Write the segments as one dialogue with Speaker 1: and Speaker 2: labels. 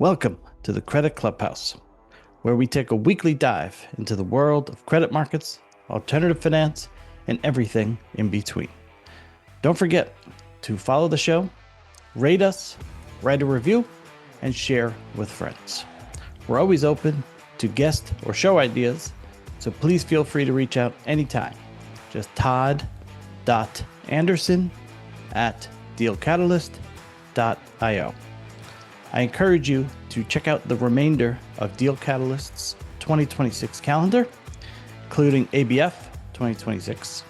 Speaker 1: Welcome to the Credit Clubhouse, where we take a weekly dive into the world of credit markets, alternative finance, and everything in between. Don't forget to follow the show, rate us, write a review, and share with friends. We're always open to guest or show ideas, so please feel free to reach out anytime. Just todd.anderson@dealcatalyst.io. I encourage you to check out the remainder of Deal Catalyst's 2026 calendar, including ABF 2026,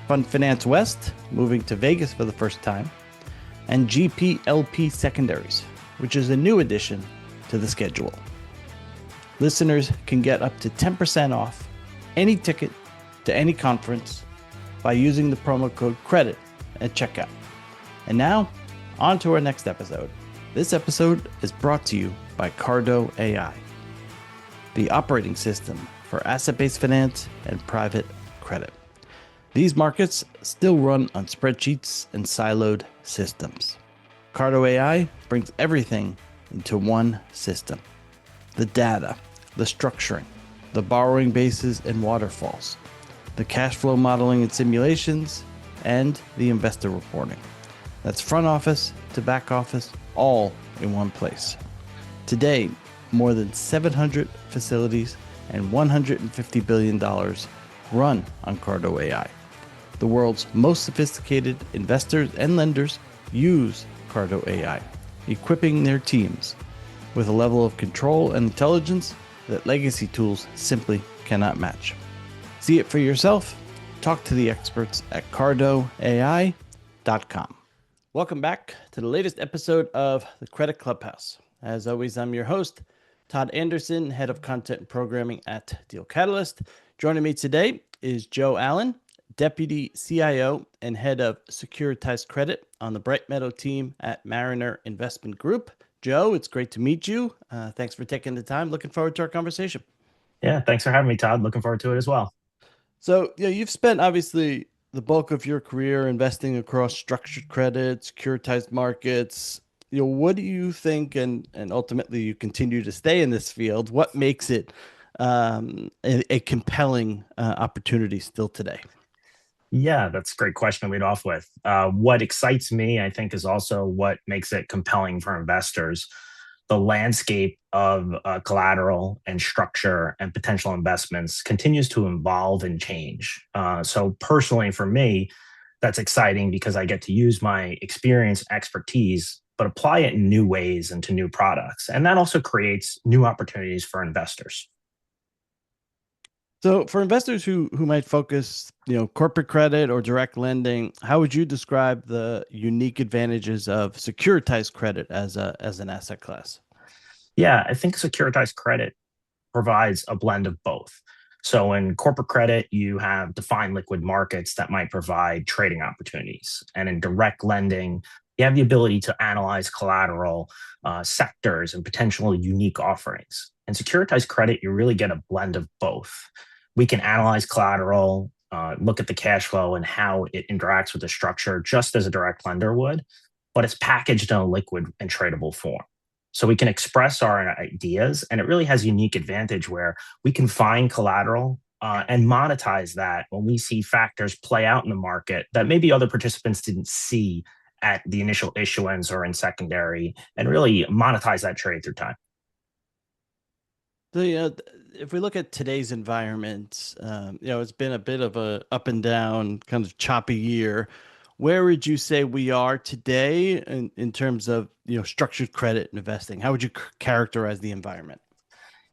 Speaker 1: Fund Finance West moving to Vegas for the first time, and GPLP Secondaries, which is a new addition to the schedule. Listeners can get up to 10% off any ticket to any conference by using the promo code CREDIT at checkout. And now, on to our next episode. This episode is brought to you by Cardo AI, the operating system for asset-based finance and private credit. These markets still run on spreadsheets and siloed systems. Cardo AI brings everything into one system: the data, the structuring, the borrowing bases and waterfalls, the cash flow modeling and simulations, and the investor reporting. That's front office to back office, all in one place. Today, more than 700 facilities and $150 billion run on Cardo AI. The world's most sophisticated investors and lenders use Cardo AI, equipping their teams with a level of control and intelligence that legacy tools simply cannot match. See it for yourself. Talk to the experts at cardoai.com. Welcome back to the latest episode of the Credit Clubhouse. As always, I'm your host, Todd Anderson, Head of Content and Programming at Deal Catalyst. Joining me today is Joe Allen, Deputy CIO and Head of Securitized Credit on the Bright Meadow team at Mariner Investment Group. Joe, it's great to meet you. Thanks for taking the time. Looking forward to our conversation.
Speaker 2: Yeah, thanks for having me, Todd. Looking forward to it as well.
Speaker 1: So, you've spent obviously the bulk of your career investing across structured credit, securitized markets. What do you think, and ultimately you continue to stay in this field, what makes it a compelling opportunity still today?
Speaker 2: Yeah, that's a great question to lead off with. What excites me, I think, is also what makes it compelling for investors. The landscape of collateral and structure and potential investments continues to evolve and change. So personally, for me, that's exciting because I get to use my experience, expertise, but apply it in new ways into new products. And that also creates new opportunities for investors.
Speaker 1: So for investors who might focus, corporate credit or direct lending, how would you describe the unique advantages of securitized credit as an asset class?
Speaker 2: Yeah, I think securitized credit provides a blend of both. So in corporate credit, you have defined liquid markets that might provide trading opportunities. And in direct lending, you have the ability to analyze collateral, sectors, and potential unique offerings. In securitized credit, you really get a blend of both. We can analyze collateral, look at the cash flow and how it interacts with the structure, just as a direct lender would, but it's packaged in a liquid and tradable form. So we can express our ideas, and it really has a unique advantage where we can find collateral and monetize that when we see factors play out in the market that maybe other participants didn't see at the initial issuance or in secondary, and really monetize that trade through time.
Speaker 1: So, if we look at today's environment, it's been a bit of a up and down, kind of choppy year. Where would you say we are today in terms of structured credit investing? How would you characterize the environment?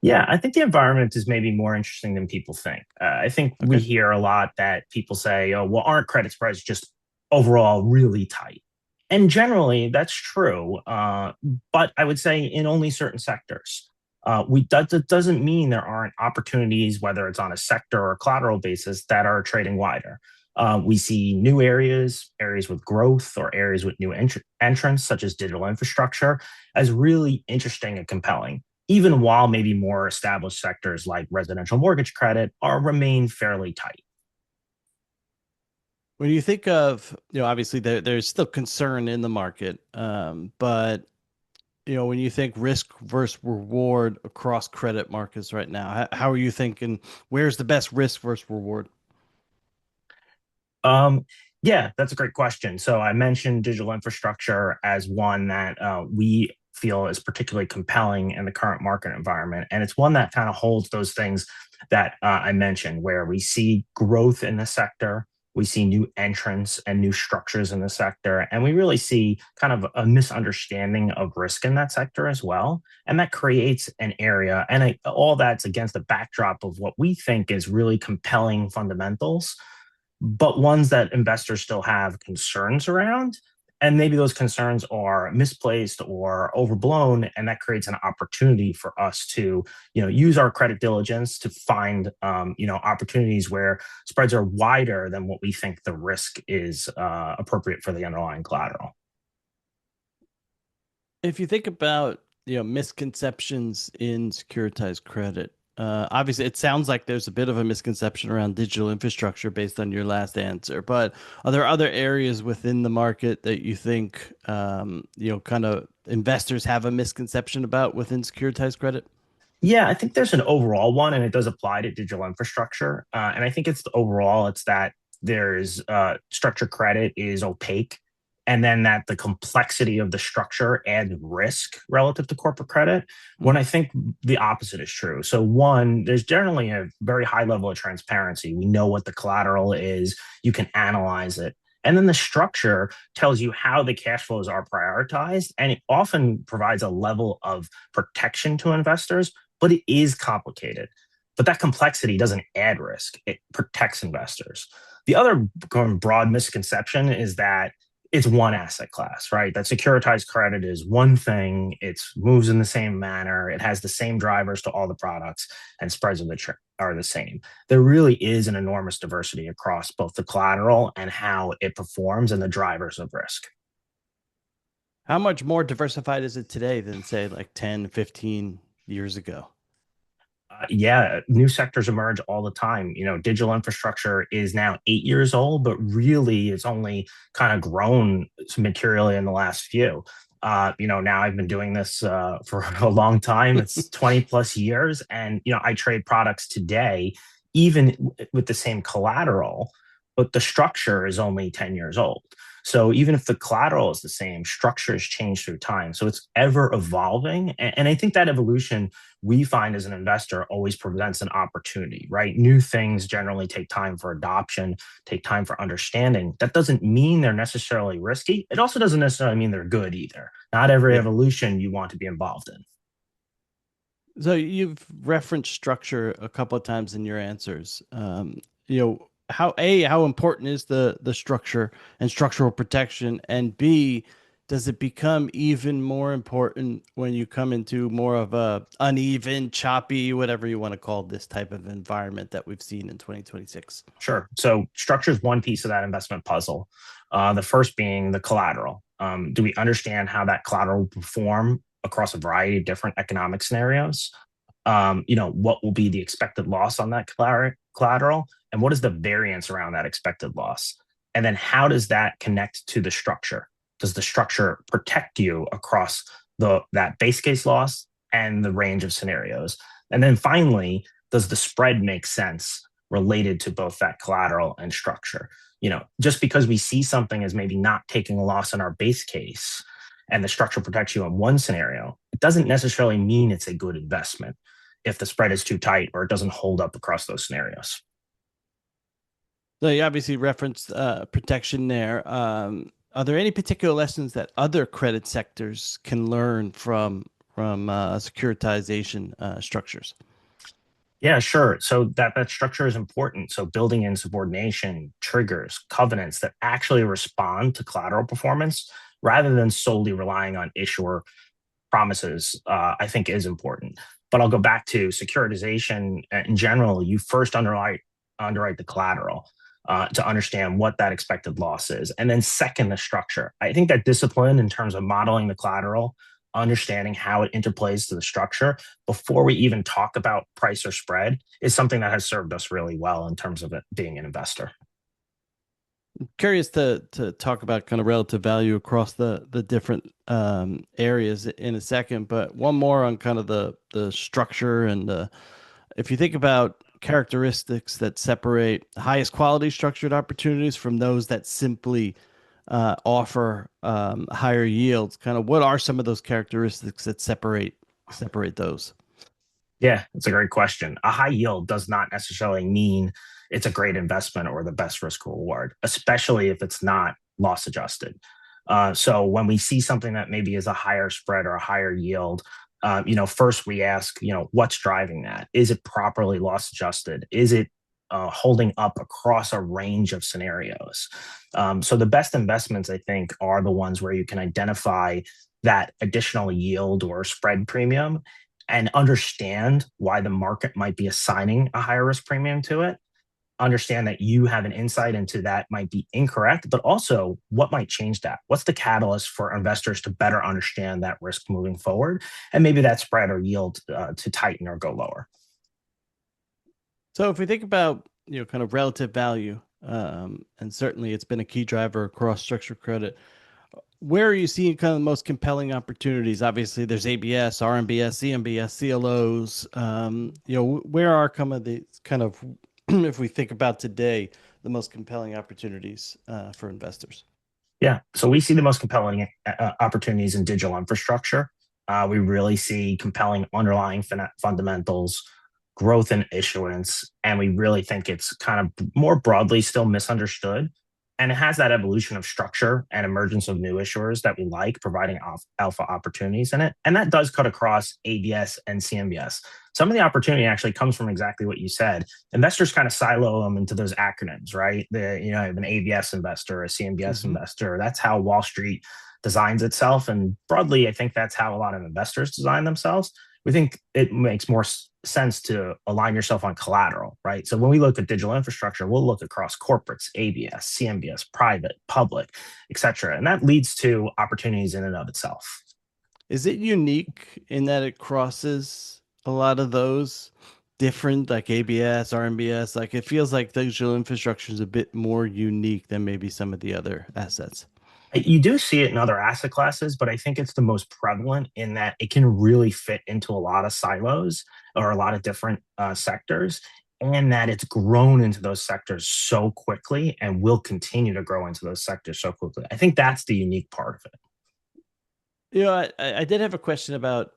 Speaker 2: Yeah, I think the environment is maybe more interesting than people think. I think we
Speaker 1: Okay.
Speaker 2: hear a lot that people say, oh, well, aren't credit spreads just overall really tight? And generally, that's true. But I would say in only certain sectors. That doesn't mean there aren't opportunities, whether it's on a sector or collateral basis, that are trading wider. We see new areas with growth or areas with new entrants, such as digital infrastructure, as really interesting and compelling, even while maybe more established sectors like residential mortgage credit are remain fairly tight.
Speaker 1: When you think of, obviously there's still concern in the market, but when you think risk versus reward across credit markets right now, how are you thinking? Where's the best risk versus reward?
Speaker 2: Um, yeah, that's a great question. So I mentioned digital infrastructure as one that we feel is particularly compelling in the current market environment. And it's one that kind of holds those things that I mentioned, where we see growth in the sector, we see new entrants and new structures in the sector, and we really see kind of a misunderstanding of risk in that sector as well. And that creates an area, and all that's against the backdrop of what we think is really compelling fundamentals, but ones that investors still have concerns around. And maybe those concerns are misplaced or overblown, and that creates an opportunity for us to, use our credit diligence to find, opportunities where spreads are wider than what we think the risk is appropriate for the underlying collateral.
Speaker 1: If you think about, misconceptions in securitized credit, obviously it sounds like there's a bit of a misconception around digital infrastructure based on your last answer, but are there other areas within the market that you think, kind of investors have a misconception about within securitized credit?
Speaker 2: Yeah, I think there's an overall one, and it does apply to digital infrastructure. And I think it's that there's structured credit is opaque, and then that the complexity of the structure adds risk relative to corporate credit. When I think the opposite is true. So, one, there's generally a very high level of transparency. We know what the collateral is, you can analyze it. And then the structure tells you how the cash flows are prioritized, and it often provides a level of protection to investors, but it is complicated. But that complexity doesn't add risk, it protects investors. The other broad misconception is that it's one asset class, right? That securitized credit is one thing, it moves in the same manner, it has the same drivers to all the products, and spreads are the same. There really is an enormous diversity across both the collateral and how it performs and the drivers of risk.
Speaker 1: How much more diversified is it today than, say, like 10, 15 years ago?
Speaker 2: Yeah, new sectors emerge all the time. Digital infrastructure is now 8 years old, but really it's only kind of grown materially in the last few. Now I've been doing this for a long time. It's 20 plus years. And, I trade products today, even with the same collateral, but the structure is only 10 years old. So even if the collateral is the same, structures change through time. So it's ever evolving. And I think that evolution we find as an investor always presents an opportunity, right? New things generally take time for adoption, take time for understanding. That doesn't mean they're necessarily risky. It also doesn't necessarily mean they're good either. Not every
Speaker 1: Yeah.
Speaker 2: evolution you want to be involved in.
Speaker 1: So you've referenced structure a couple of times in your answers. How important is the structure and structural protection, and B, does it become even more important when you come into more of a uneven, choppy, whatever you want to call this type of environment that we've seen in 2026?
Speaker 2: Sure. So structure is one piece of that investment puzzle. The first being the collateral. Do we understand how that collateral will perform across a variety of different economic scenarios? What will be the expected loss on that collateral, and what is the variance around that expected loss? And then how does that connect to the structure? Does the structure protect you across that base case loss and the range of scenarios? And then finally, does the spread make sense related to both that collateral and structure? Just because we see something as maybe not taking a loss in our base case and the structure protects you in one scenario, it doesn't necessarily mean it's a good investment if the spread is too tight or it doesn't hold up across those scenarios.
Speaker 1: So you obviously referenced protection there. Are there any particular lessons that other credit sectors can learn from securitization structures?
Speaker 2: Yeah, sure. So that structure is important. So building in subordination, triggers, covenants that actually respond to collateral performance rather than solely relying on issuer promises, I think is important. But I'll go back to securitization in general. You first underwrite the collateral to understand what that expected loss is, and then second, the structure. I think that discipline in terms of modeling the collateral, understanding how it interplays to the structure before we even talk about price or spread is something that has served us really well in terms of it being an investor.
Speaker 1: Curious to talk about kind of relative value across the different areas in a second, but one more on kind of the structure and if you think about characteristics that separate highest quality structured opportunities from those that simply offer higher yields, kind of what are some of those characteristics that separate those?
Speaker 2: Yeah, it's a great question. A high yield does not necessarily mean it's a great investment or the best risk reward, especially if it's not loss adjusted. So when we see something that maybe is a higher spread or a higher yield, first we ask, what's driving that? Is it properly loss adjusted? Is it holding up across a range of scenarios? So the best investments, I think, are the ones where you can identify that additional yield or spread premium and understand why the market might be assigning a higher risk premium to it. Understand that you have an insight into that might be incorrect, but also what might change that? What's the catalyst for investors to better understand that risk moving forward? And maybe that spread or yield to tighten or go lower.
Speaker 1: So if we think about kind of relative value, and certainly it's been a key driver across structured credit. Where are you seeing kind of the most compelling opportunities? Obviously, there's ABS, RMBS, CMBS, CLOs. Where are some of the kind of, if we think about today, the most compelling opportunities for investors?
Speaker 2: Yeah. So we see the most compelling opportunities in digital infrastructure. We really see compelling underlying fundamentals, growth in issuance, and we really think it's kind of more broadly still misunderstood. And it has that evolution of structure and emergence of new issuers that we like, providing alpha opportunities in it. And that does cut across ABS and CMBS. Some of the opportunity actually comes from exactly what you said. Investors kind of silo them into those acronyms, right? You have an ABS investor, a CMBS
Speaker 1: Hmm.
Speaker 2: investor. That's how Wall Street designs itself. And broadly, I think that's how a lot of investors design themselves. We think it makes more sense to align yourself on collateral, right? So when we look at digital infrastructure, we'll look across corporates, ABS, CMBS, private, public, et cetera. And that leads to opportunities in and of itself.
Speaker 1: Is it unique in that it crosses a lot of those different, like ABS, RMBS? Like it feels like digital infrastructure is a bit more unique than maybe some of the other assets.
Speaker 2: You do see it in other asset classes, but I think it's the most prevalent in that it can really fit into a lot of silos or a lot of different sectors, and that it's grown into those sectors so quickly and will continue to grow into those sectors so quickly. I think that's the unique part of it.
Speaker 1: I did have a question about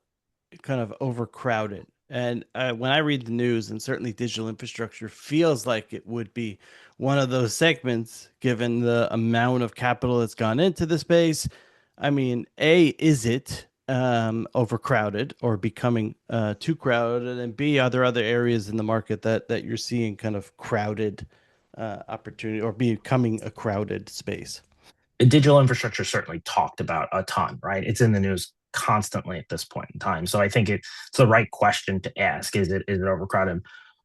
Speaker 1: kind of overcrowded. And when I read the news, and certainly digital infrastructure feels like it would be one of those segments, given the amount of capital that's gone into the space. I mean, A, is it overcrowded or becoming too crowded? And B, are there other areas in the market that you're seeing kind of crowded opportunity or becoming a crowded space?
Speaker 2: Digital infrastructure is certainly talked about a ton, right? It's in the news constantly at this point in time. So I think it's the right question to ask. Is it overcrowded?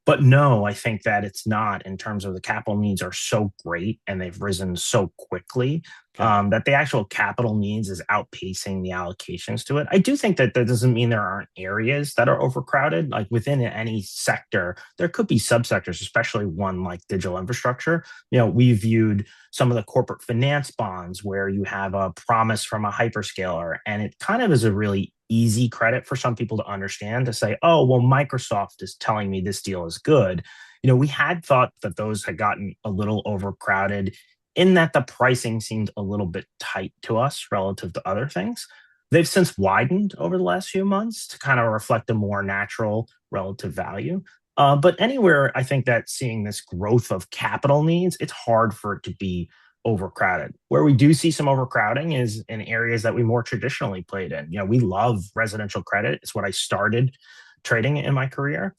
Speaker 2: But no, I think that it's not in terms of the capital needs are so great and they've risen so quickly
Speaker 1: Okay.
Speaker 2: that the actual capital needs is outpacing the allocations to it. I do think that that doesn't mean there aren't areas that are overcrowded. Like within any sector, there could be subsectors, especially one like digital infrastructure. We viewed some of the corporate finance bonds where you have a promise from a hyperscaler, and it kind of is a really easy credit for some people to understand to say, oh, well, Microsoft is telling me this deal is good. We had thought that those had gotten a little overcrowded in that the pricing seemed a little bit tight to us relative to other things. They've since widened over the last few months to kind of reflect a more natural relative value. But anywhere, I think that seeing this growth of capital needs, it's hard for it to be overcrowded. Where we do see some overcrowding is in areas that we more traditionally played in. We love residential credit. It's what I started trading in my career.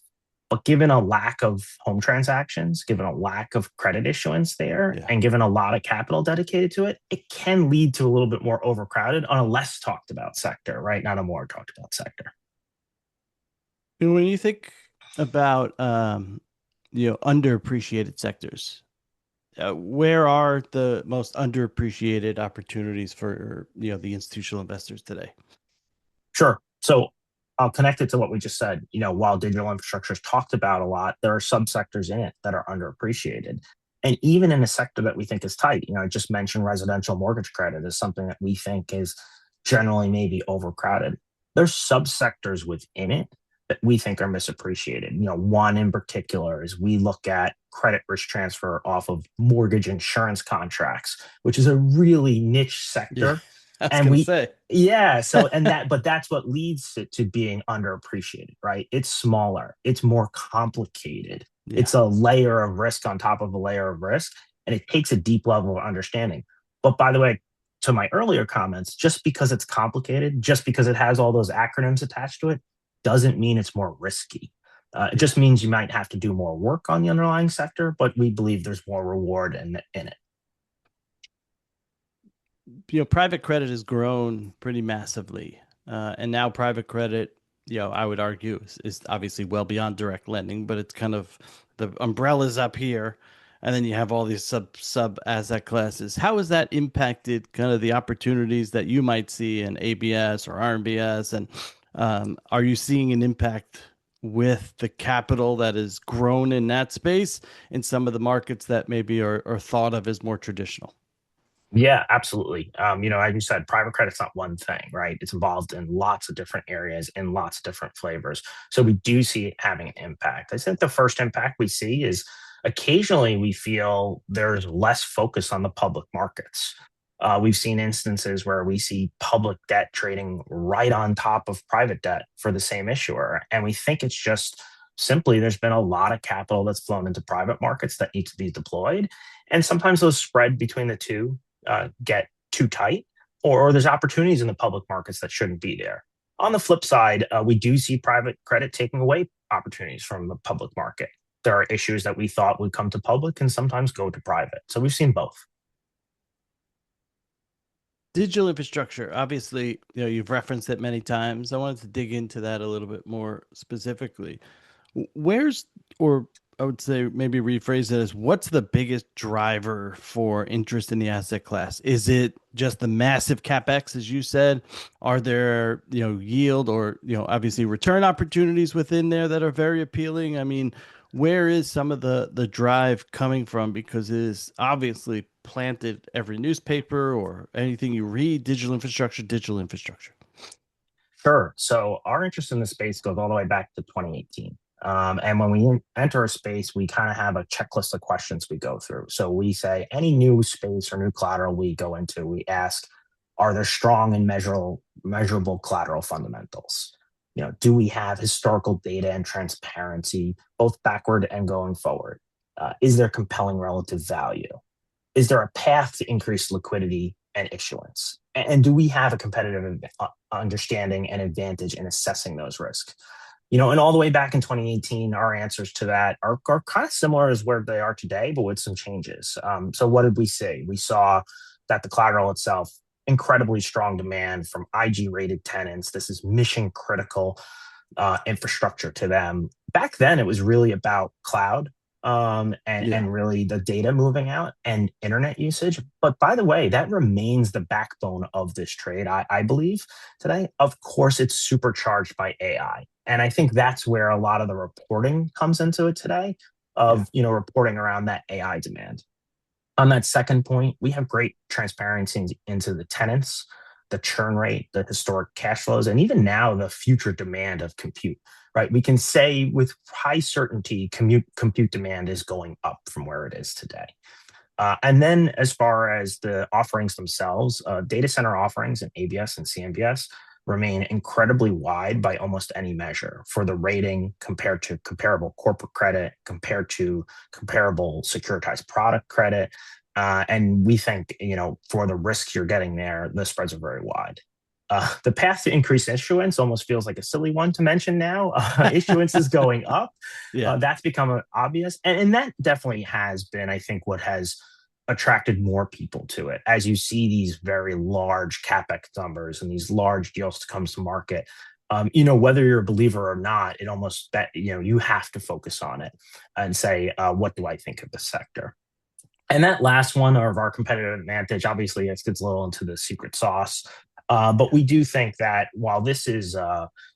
Speaker 2: But given a lack of home transactions, given a lack of credit issuance there,
Speaker 1: Yeah.
Speaker 2: and given a lot of capital dedicated to it, it can lead to a little bit more overcrowded on a less talked about sector, right? Not a more talked about sector.
Speaker 1: When you think about underappreciated sectors, where are the most underappreciated opportunities for the institutional investors today?
Speaker 2: Sure. So I'll connect it to what we just said. While digital infrastructure is talked about a lot, there are subsectors in it that are underappreciated. And even in a sector that we think is tight, I just mentioned residential mortgage credit is something that we think is generally maybe overcrowded. There's subsectors within it that we think are misappreciated. One in particular is we look at credit risk transfer off of mortgage insurance contracts, which is a really niche
Speaker 1: Yeah,
Speaker 2: sector.
Speaker 1: I was
Speaker 2: And
Speaker 1: gonna
Speaker 2: we,
Speaker 1: say.
Speaker 2: yeah, so, but that's what leads to being underappreciated, right? It's smaller, it's more complicated,
Speaker 1: Yeah.
Speaker 2: it's a layer of risk on top of a layer of risk, and it takes a deep level of understanding. But by the way, to my earlier comments, just because it's complicated, just because it has all those acronyms attached to it, doesn't mean it's more risky. It
Speaker 1: Yeah.
Speaker 2: just means you might have to do more work on the underlying sector, but we believe there's more reward in it.
Speaker 1: Private credit has grown pretty massively. And now private credit, I would argue is obviously well beyond direct lending, but it's kind of the umbrellas up here. And then you have all these sub asset classes. How has that impacted kind of the opportunities that you might see in ABS or RMBS? And are you seeing an impact with the capital that has grown in that space in some of the markets that maybe are thought of as more traditional?
Speaker 2: Yeah, absolutely. As you said, private credit's not one thing, right? It's involved in lots of different areas in lots of different flavors. So we do see it having an impact. I think the first impact we see is occasionally we feel there's less focus on the public markets. We've seen instances where we see public debt trading right on top of private debt for the same issuer. And we think it's just simply there's been a lot of capital that's flown into private markets that needs to be deployed. And sometimes those spread between the two get too tight, or there's opportunities in the public markets that shouldn't be there. On the flip side, we do see private credit taking away opportunities from the public market. There are issues that we thought would come to public and sometimes go to private. So we've seen both.
Speaker 1: Digital infrastructure, obviously, you've referenced it many times. I wanted to dig into that a little bit more specifically. Where's, or I would say maybe rephrase it as, what's the biggest driver for interest in the asset class? Is it just the massive capex, as you said? Are there, yield or, obviously return opportunities within there that are very appealing? I mean, where is some of the drive coming from? Because it is obviously planted every newspaper or anything you read, digital infrastructure, digital infrastructure.
Speaker 2: Sure. So our interest in the space goes all the way back to 2018. And when we enter a space, we kind of have a checklist of questions we go through. So we say any new space or new collateral we go into, we ask, are there strong and measurable collateral fundamentals? Do we have historical data and transparency, both backward and going forward? Is there compelling relative value? Is there a path to increase liquidity and issuance? And do we have a competitive understanding and advantage in assessing those risks? And all the way back in 2018, our answers to that are kind of similar as where they are today, but with some changes. So what did we see? We saw that the collateral itself, incredibly strong demand from IG rated tenants. This is mission critical infrastructure to them. Back then, it was really about cloud
Speaker 1: Yeah.
Speaker 2: and really the data moving out and internet usage. But by the way, that remains the backbone of this trade, I believe, today. Of course, it's supercharged by AI. And I think that's where a lot of the reporting comes into it today
Speaker 1: Yeah.
Speaker 2: of, reporting around that AI demand. On that second point, we have great transparency into the tenants, the churn rate, the historic cash flows, and even now the future demand of compute, right? We can say with high certainty, compute demand is going up from where it is today. And then as far as the offerings themselves, data center offerings in ABS and CMBS remain incredibly wide by almost any measure for the rating compared to comparable corporate credit, compared to comparable securitized product credit. And we think, for the risk you're getting there, the spreads are very wide. The path to increase issuance almost feels like a silly one to mention now. Issuance is going up.
Speaker 1: Yeah.
Speaker 2: That's become obvious. And that definitely has been, I think, what has attracted more people to it. As you see these very large capex numbers and these large deals to come to market, whether you're a believer or not, it almost that you have to focus on it and say, what do I think of the sector? And that last one of our competitive advantage, obviously, it gets a little into the secret sauce. But we do think that while this is,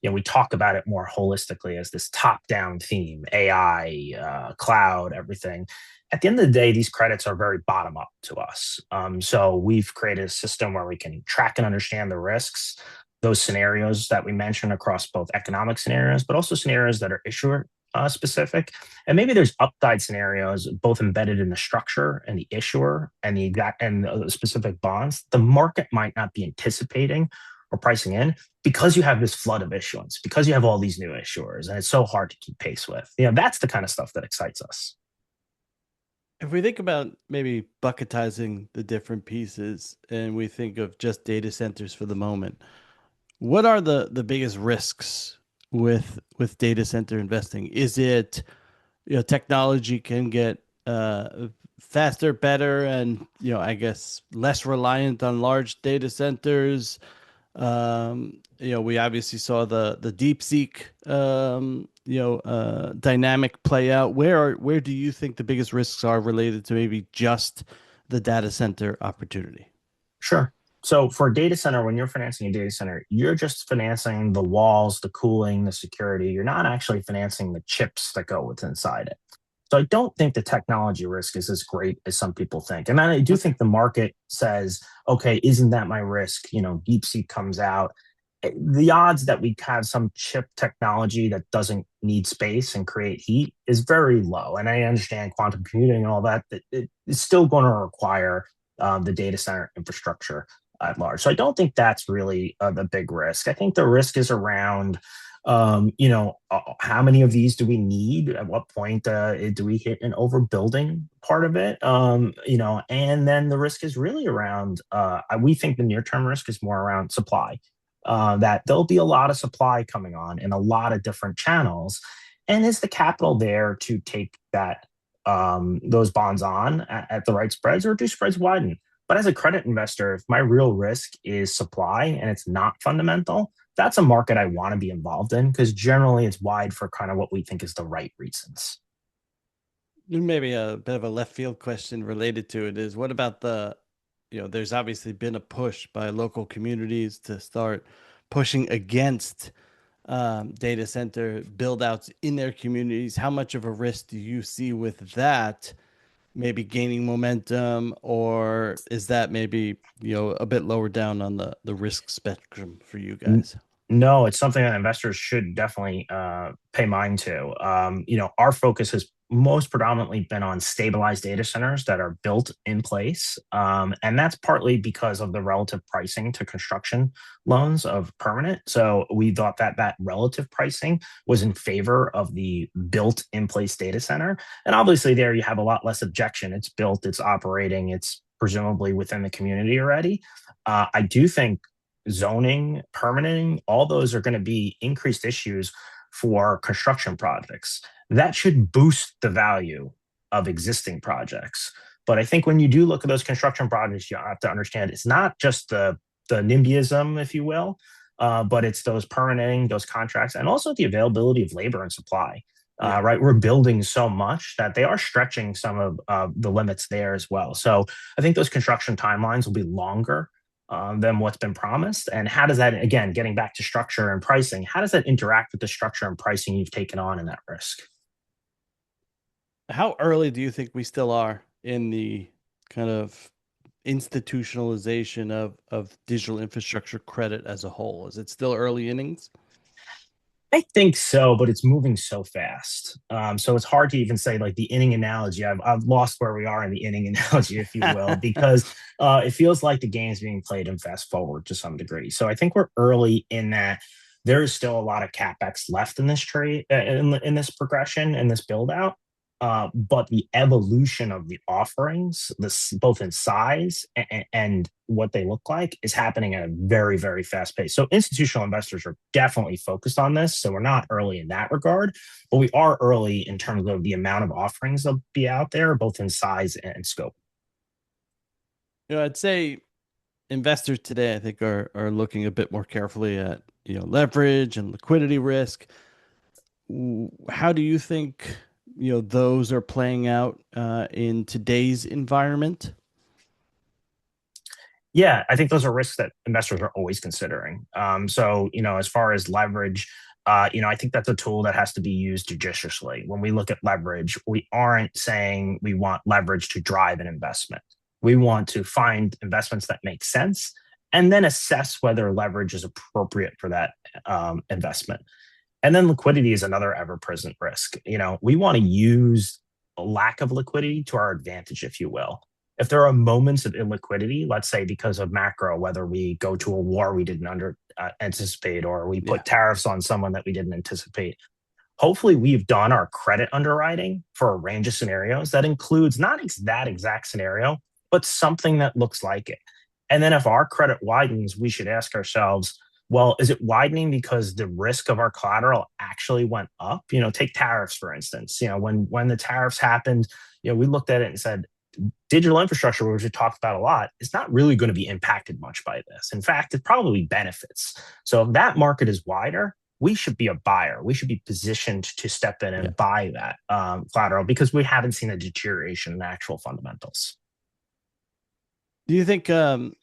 Speaker 2: we talk about it more holistically as this top-down theme, AI, cloud, everything. At the end of the day, these credits are very bottom up to us. So we've created a system where we can track and understand the risks, those scenarios that we mentioned across both economic scenarios, but also scenarios that are issuer specific. And maybe there's upside scenarios both embedded in the structure and the issuer and the exact and the specific bonds. The market might not be anticipating or pricing in because you have this flood of issuance, because you have all these new issuers, and it's so hard to keep pace with. That's the kind of stuff that excites us.
Speaker 1: If we think about maybe bucketizing the different pieces and we think of just data centers for the moment, what are the biggest risks with data center investing? Is it, technology can get faster, better, and I guess less reliant on large data centers? We obviously saw the DeepSeek dynamic play out. Where do you think the biggest risks are related to maybe just the data center opportunity?
Speaker 2: Sure. So for a data center, when you're financing a data center, you're just financing the walls, the cooling, the security. You're not actually financing the chips that go with inside it. So I don't think the technology risk is as great as some people think. And I do
Speaker 1: Okay.
Speaker 2: think the market says, okay, isn't that my risk? DeepSeek comes out. The odds that we have some chip technology that doesn't need space and create heat is very low. And I understand quantum computing and all that, that it's still going to require the data center infrastructure at large. So I don't think that's really the big risk. I think the risk is around how many of these do we need? At what point do we hit an overbuilding part of it? And then the risk is really around, we think the near term risk is more around supply, that there'll be a lot of supply coming on in a lot of different channels. And is the capital there to take those bonds on at the right spreads, or do spreads widen? But as a credit investor, if my real risk is supply and it's not fundamental, that's a market I want to be involved in because generally it's wide for kind of what we think is the right reasons.
Speaker 1: Maybe a bit of a left field question related to it is what about there's obviously been a push by local communities to start pushing against data center build outs in their communities. How much of a risk do you see with that maybe gaining momentum, or is that maybe, a bit lower down on the risk spectrum for you guys?
Speaker 2: No, it's something that investors should definitely pay mind to. Our focus has most predominantly been on stabilized data centers that are built in place. And that's partly because of the relative pricing to construction loans of permanent. So we thought that that relative pricing was in favor of the built in place data center. And obviously, there you have a lot less objection. It's built, it's operating, it's presumably within the community already. I do think zoning, permitting, all those are going to be increased issues for construction projects. That should boost the value of existing projects. But I think when you do look at those construction projects, you have to understand it's not just the NIMBYism, if you will, but it's those permitting, those contracts, and also the availability of labor and supply.
Speaker 1: Yeah.
Speaker 2: Right, we're building so much that they are stretching some of the limits there as well. So I think those construction timelines will be longer than what's been promised. And how does that, again, getting back to structure and pricing, how does that interact with the structure and pricing you've taken on in that risk?
Speaker 1: How early do you think we still are in the kind of institutionalization of digital infrastructure credit as a whole? Is it still early innings?
Speaker 2: I think so, but it's moving so fast. So it's hard to even say like the inning analogy. I've lost where we are in the inning analogy, if you will, because it feels like the game's being played in fast forward to some degree. So I think we're early in that. There is still a lot of capex left in this trade, in this progression, in this build out. But the evolution of the offerings, this both in size and what they look like, is happening at a very, very fast pace. So institutional investors are definitely focused on this. So we're not early in that regard, but we are early in terms of the amount of offerings that'll be out there, both in size and scope.
Speaker 1: I'd say investors today, I think, are looking a bit more carefully at leverage and liquidity risk. How do you think those are playing out in today's environment?
Speaker 2: Yeah, I think those are risks that investors are always considering. So, as far as leverage, I think that's a tool that has to be used judiciously. When we look at leverage, we aren't saying we want leverage to drive an investment. We want to find investments that make sense and then assess whether leverage is appropriate for that investment. And then liquidity is another ever present risk. We want to use a lack of liquidity to our advantage, if you will. If there are moments of illiquidity, let's say because of macro, whether we go to a war we didn't anticipate or we
Speaker 1: Yeah.
Speaker 2: put tariffs on someone that we didn't anticipate, hopefully we've done our credit underwriting for a range of scenarios that includes not that exact scenario, but something that looks like it. And then if our credit widens, we should ask ourselves, well, is it widening because the risk of our collateral actually went up? Take tariffs, for instance. When the tariffs happened, we looked at it and said, digital infrastructure, which we talked about a lot, is not really going to be impacted much by this. In fact, it probably benefits. So if that market is wider, we should be a buyer. We should be positioned to step in
Speaker 1: Yeah.
Speaker 2: and buy that collateral because we haven't seen a deterioration in actual fundamentals.
Speaker 1: Do you think the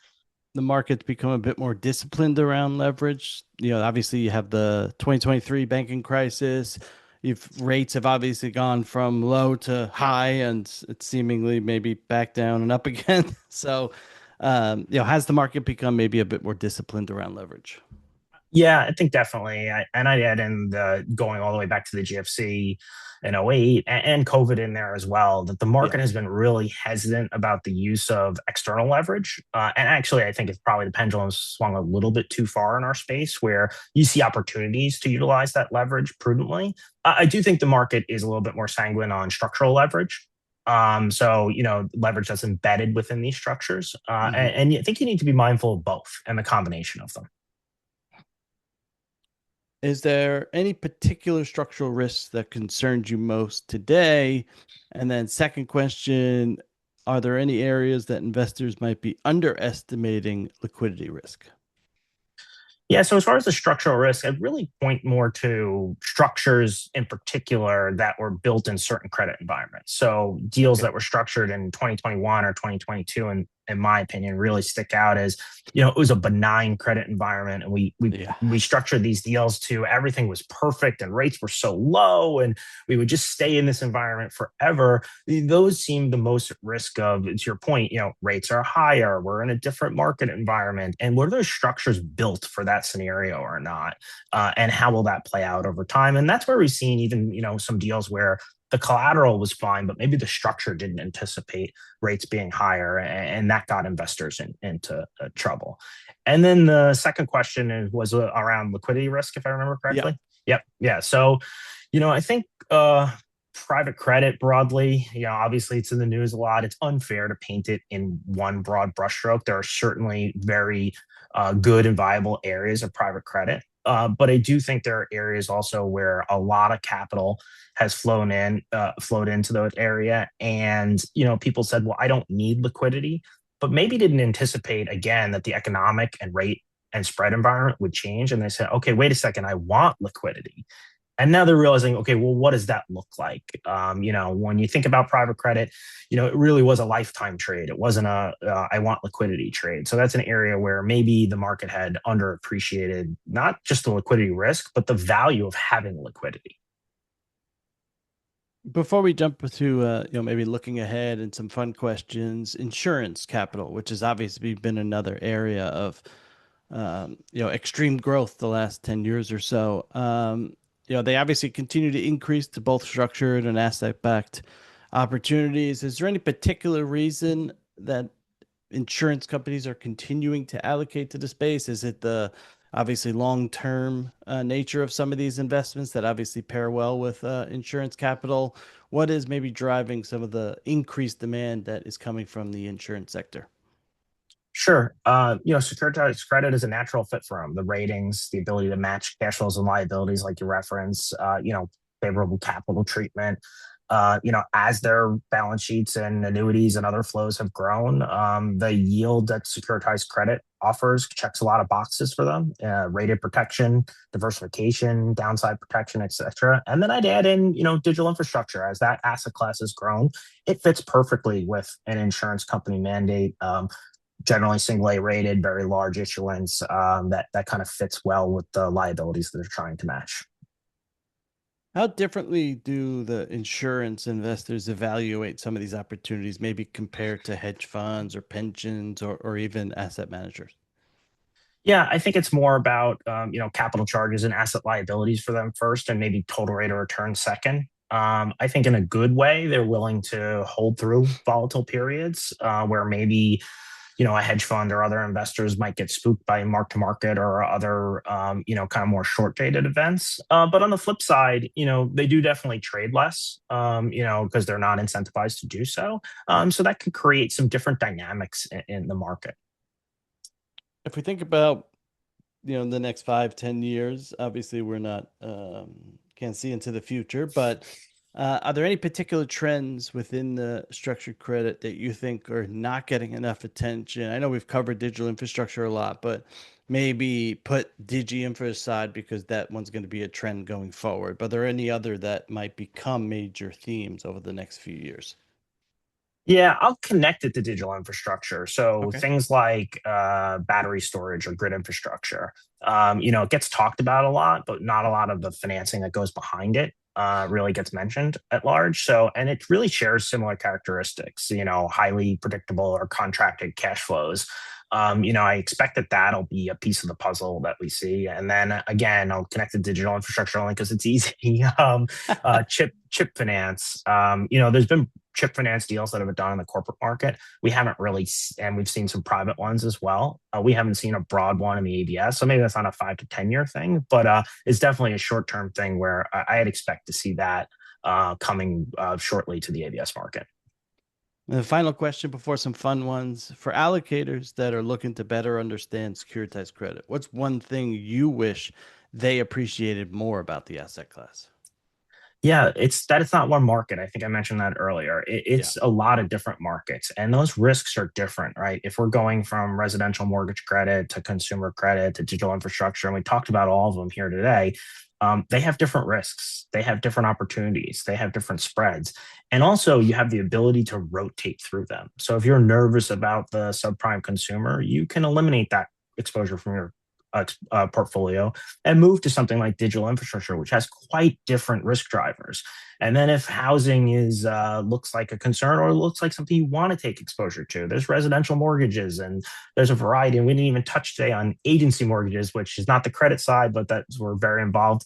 Speaker 1: market's become a bit more disciplined around leverage? Obviously you have the 2023 banking crisis. If rates have obviously gone from low to high, and it's seemingly maybe back down and up again. So, has the market become maybe a bit more disciplined around leverage?
Speaker 2: Yeah, I think definitely. And I add in the going all the way back to the GFC in '08 and COVID in there as well, that the
Speaker 1: Yeah.
Speaker 2: market has been really hesitant about the use of external leverage. And actually, I think it's probably the pendulum swung a little bit too far in our space where you see opportunities to utilize that leverage prudently. I do think the market is a little bit more sanguine on structural leverage. So, leverage that's embedded within these structures.
Speaker 1: Hmm.
Speaker 2: And I think you need to be mindful of both and the combination of them.
Speaker 1: Is there any particular structural risks that concerns you most today? And then, second question, are there any areas that investors might be underestimating liquidity risk?
Speaker 2: Yeah, so as far as the structural risk, I'd really point more to structures in particular that were built in certain credit environments. So deals
Speaker 1: Okay.
Speaker 2: that were structured in 2021 or 2022, in my opinion, really stick out as, it was a benign credit environment. And
Speaker 1: Yeah.
Speaker 2: we structured these deals to everything was perfect and rates were so low and we would just stay in this environment forever. Those seem the most at risk of, to your point, rates are higher, we're in a different market environment. And were those structures built for that scenario or not? And how will that play out over time? And that's where we've seen even, some deals where the collateral was fine, but maybe the structure didn't anticipate rates being higher, and that got investors into trouble. And then the second question was around liquidity risk, if I remember
Speaker 1: Yeah.
Speaker 2: correctly. Yep. Yeah. So, I think private credit broadly, obviously it's in the news a lot. It's unfair to paint it in one broad brushstroke. There are certainly very good and viable areas of private credit. But I do think there are areas also where a lot of capital has flowed into that area. And, people said, well, I don't need liquidity, but maybe didn't anticipate again that the economic and rate and spread environment would change. And they said, okay, wait a second, I want liquidity. And now they're realizing, okay, well, what does that look like? When you think about private credit, it really was a lifetime trade. It wasn't a I want liquidity trade. So that's an area where maybe the market had underappreciated not just the liquidity risk, but the value of having liquidity.
Speaker 1: Before we jump to maybe looking ahead and some fun questions, insurance capital, which has obviously been another area of extreme growth the last 10 years or so. They obviously continue to increase to both structured and asset-backed opportunities. Is there any particular reason that insurance companies are continuing to allocate to the space? Is it the obviously long-term nature of some of these investments that obviously pair well with insurance capital? What is maybe driving some of the increased demand that is coming from the insurance sector?
Speaker 2: Sure. Securitized credit is a natural fit for them. The ratings, the ability to match cash flows and liabilities, like you reference, favorable capital treatment. As their balance sheets and annuities and other flows have grown, the yield that securitized credit offers checks a lot of boxes for them. Rated protection, diversification, downside protection, etc. And then I'd add in, digital infrastructure as that asset class has grown. It fits perfectly with an insurance company mandate. generally single A rated, very large issuance, that kind of fits well with the liabilities that they're trying to match.
Speaker 1: How differently do the insurance investors evaluate some of these opportunities, maybe compared to hedge funds or pensions or even asset managers?
Speaker 2: Yeah, I think it's more about capital charges and asset liabilities for them first, and maybe total rate of return second. I think in a good way, they're willing to hold through volatile periods where maybe a hedge fund or other investors might get spooked by mark to market or other kind of more short dated events. But on the flip side, they do definitely trade less, because they're not incentivized to do so. So that can create some different dynamics in the market.
Speaker 1: If we think about, the next 5, 10 years, obviously we're not can't see into the future, but are there any particular trends within the structured credit that you think are not getting enough attention? I know we've covered digital infrastructure a lot, but maybe put digi infra aside because that one's going to be a trend going forward. But are there any other that might become major themes over the next few years?
Speaker 2: Yeah, I'll connect it to digital infrastructure. So
Speaker 1: Okay.
Speaker 2: things like battery storage or grid infrastructure. It gets talked about a lot, but not a lot of the financing that goes behind it really gets mentioned at large. So, and it really shares similar characteristics, highly predictable or contracted cash flows. I expect that that'll be a piece of the puzzle that we see. And then again, I'll connect the digital infrastructure only because it's easy. Chip finance. There's been chip finance deals that have been done in the corporate market. We haven't really, and we've seen some private ones as well. We haven't seen a broad one in the ABS, so maybe that's not a 5 to 10 year thing, but it's definitely a short term thing where I'd expect to see that coming shortly to the ABS market.
Speaker 1: And the final question before some fun ones for allocators that are looking to better understand securitized credit. What's one thing you wish they appreciated more about the asset class?
Speaker 2: Yeah, it's not one market. I think I mentioned that earlier.
Speaker 1: Yeah.
Speaker 2: It's a lot of different markets, and those risks are different, right? If we're going from residential mortgage credit to consumer credit to digital infrastructure, and we talked about all of them here today, they have different risks, they have different opportunities, they have different spreads, and also you have the ability to rotate through them. So if you're nervous about the subprime consumer, you can eliminate that exposure from your portfolio and move to something like digital infrastructure, which has quite different risk drivers. And then if housing is looks like a concern or looks like something you want to take exposure to, there's residential mortgages and there's a variety. And we didn't even touch today on agency mortgages, which is not the credit side, but that's we're very involved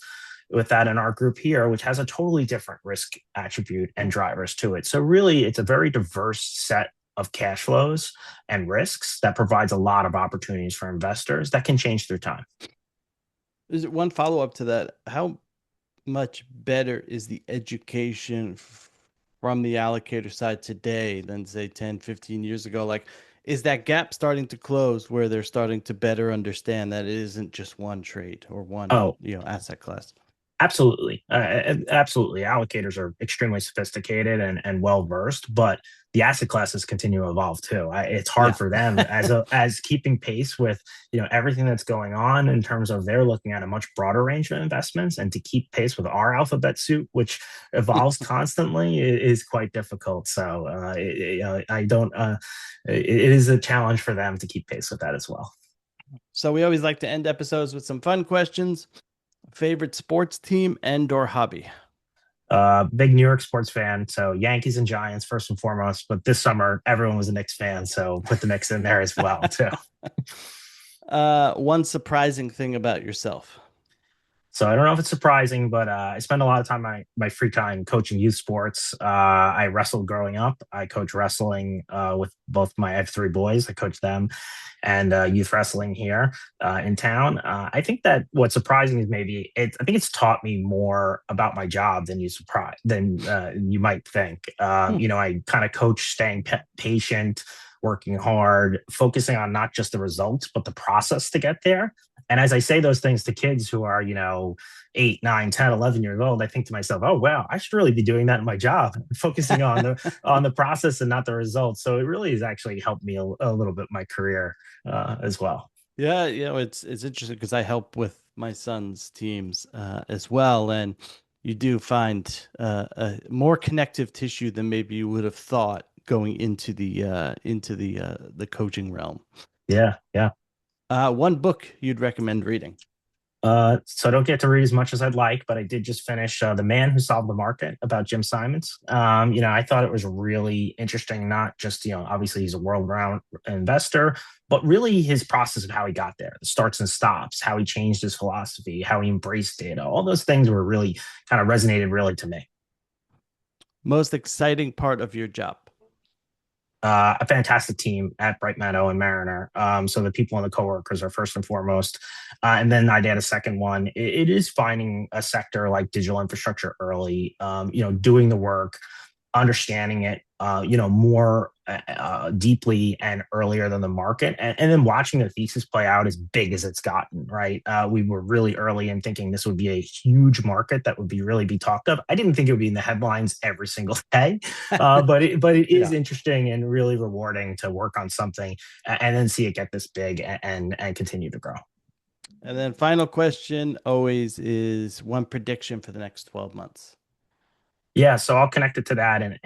Speaker 2: with that in our group here, which has a totally different risk attribute and drivers to it. So really, it's a very diverse set of cash flows and risks that provides a lot of opportunities for investors that can change through time.
Speaker 1: Is it one follow up to that? How much better is the education from the allocator side today than say 10, 15 years ago? Like, is that gap starting to close where they're starting to better understand that it isn't just one trade or one,
Speaker 2: Oh,
Speaker 1: asset class?
Speaker 2: absolutely. Absolutely. Allocators are extremely sophisticated and well versed, but the asset classes continue to evolve too. It's hard
Speaker 1: Yeah.
Speaker 2: for them as keeping pace with everything that's going on in terms of they're looking at a much broader range of investments, and to keep pace with our alphabet soup, which evolves constantly, is quite difficult. So I don't. It is a challenge for them to keep pace with that as well.
Speaker 1: So we always like to end episodes with some fun questions. Favorite sports team and or hobby?
Speaker 2: Big New York sports fan, so Yankees and Giants first and foremost. But this summer, everyone was a Knicks fan, so put the Knicks in there as well too.
Speaker 1: One surprising thing about yourself.
Speaker 2: So I don't know if it's surprising, but I spend a lot of time my free time coaching youth sports. I wrestled growing up. I coach wrestling with both I have 3 boys. I coach them, and youth wrestling here in town. I think that what's surprising is maybe I think it's taught me more about my job than you might think.
Speaker 1: Hmm.
Speaker 2: I kind of coach staying patient, working hard, focusing on not just the results but the process to get there. And as I say those things to kids who are, 8, 9, 10, 11 years old, I think to myself, oh, wow, I should really be doing that in my job, focusing on the process and not the results. So it really has actually helped me a little bit in my career as well.
Speaker 1: Yeah, it's interesting because I help with my son's teams as well, and you do find a more connective tissue than maybe you would have thought going into the coaching realm.
Speaker 2: Yeah.
Speaker 1: One book you'd recommend reading?
Speaker 2: So I don't get to read as much as I'd like, but I did just finish The Man Who Solved the Market about Jim Simons. I thought it was really interesting, not just, obviously he's a world-round investor, but really his process of how he got there, the starts and stops, how he changed his philosophy, how he embraced data. All those things were really kind of resonated really to me.
Speaker 1: Most exciting part of your job?
Speaker 2: A fantastic team at Bright Meadow and Mariner. So the people and the coworkers are first and foremost. And then I'd add a second one. It is finding a sector like digital infrastructure early, doing the work, understanding it, more deeply and earlier than the market, and then watching the thesis play out as big as it's gotten. Right, we were really early in thinking this would be a huge market that would really be talked of. I didn't think it would be in the headlines every single day, but it is interesting and really rewarding to work on something and then see it get this big and continue to grow.
Speaker 1: And then final question always is one prediction for the next 12 months.
Speaker 2: Yeah, so I'll connect it to that and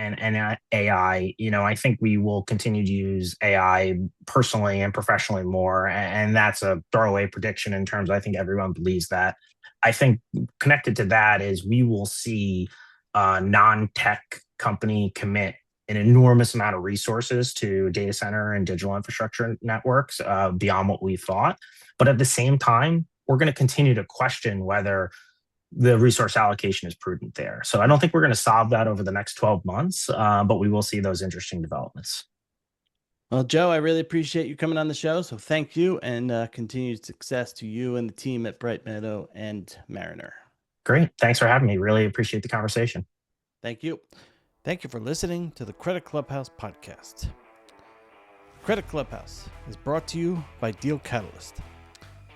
Speaker 2: AI. I think we will continue to use AI personally and professionally more, and that's a throwaway prediction in terms. I think everyone believes that. I think connected to that is we will see non-tech company commit an enormous amount of resources to data center and digital infrastructure networks beyond what we thought. But at the same time, we're going to continue to question whether the resource allocation is prudent there. So I don't think we're going to solve that over the next 12 months, but we will see those interesting developments.
Speaker 1: Well, Joe, I really appreciate you coming on the show. So thank you, and continued success to you and the team at Bright Meadow and Mariner.
Speaker 2: Great. Thanks for having me. Really appreciate the conversation.
Speaker 1: Thank you. Thank you for listening to the Credit Clubhouse podcast. Credit Clubhouse is brought to you by Deal Catalyst,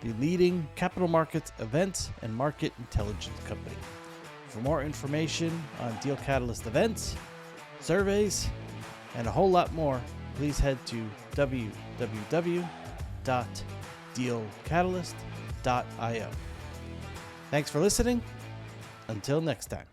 Speaker 1: the leading capital markets events and market intelligence company. For more information on Deal Catalyst events, surveys, and a whole lot more, please head to www.dealcatalyst.io. Thanks for listening. Until next time.